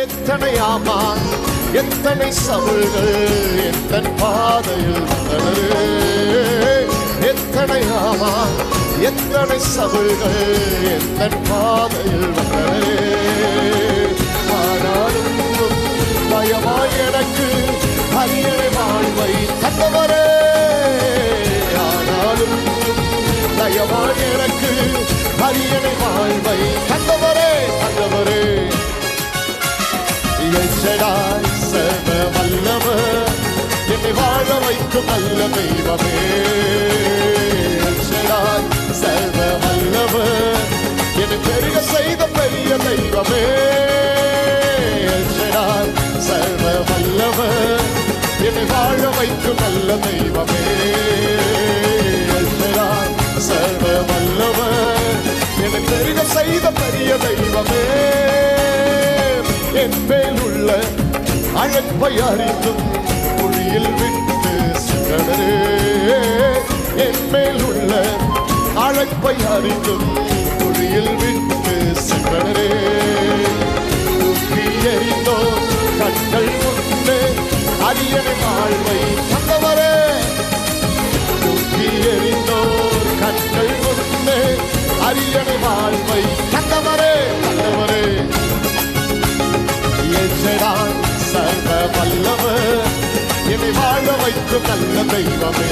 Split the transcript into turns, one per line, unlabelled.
எத்தனை ஆமா எத்தனை சவுள்கள் எத்தன் பாதையில் வந்தனரே. எத்தனை ஆமா எத்தனை சவுள்கள் எத்தன் பாதையில் வந்தனரே. ஆனாலும் பயமாய் எனக்கு அரியணை வாழ்வை தந்தவரே. ஆனாலும் தயவாய் எனக்கு அரியணை வாழ்வை தந்தவரே தந்தவரே. எச்சடாய் சர்வ வல்லவர் என்னை வாழ வைக்கும் நல்ல தெய்வமே. எச்சடாய் சர்வ வல்லவர் என்னை பெருக செய்த பெரிய தெய்வமே. எச்சடாய் சர்வ வல்லவர் என்னை வாழ வைக்கும் நல்ல தெய்வமே. எச்சடாய் சர்வ வல்லவர் என்னை பெருக செய்த பெரிய தெய்வமே. என் மேல் உள்ள அழைப்பை அறிந்தும் குழியில் விட்டு சென்றனரே. என் மேல் உள்ள அழைப்பை அறிந்தும் குழியில் விட்டு சென்றனரே. தூக்கி எறிந்தோ கண்கள் முன்னே அரியணை வாழ்வை தந்தவரே. தூக்கி எறிந்தோ கண்கள் முன்னே அரியணை வாழ்வை தந்தவரே தந்தவரே. எச்சடாய் சர்வ வல்லவர் என்னை வாழ வைக்கும் நல்ல தெய்வமே.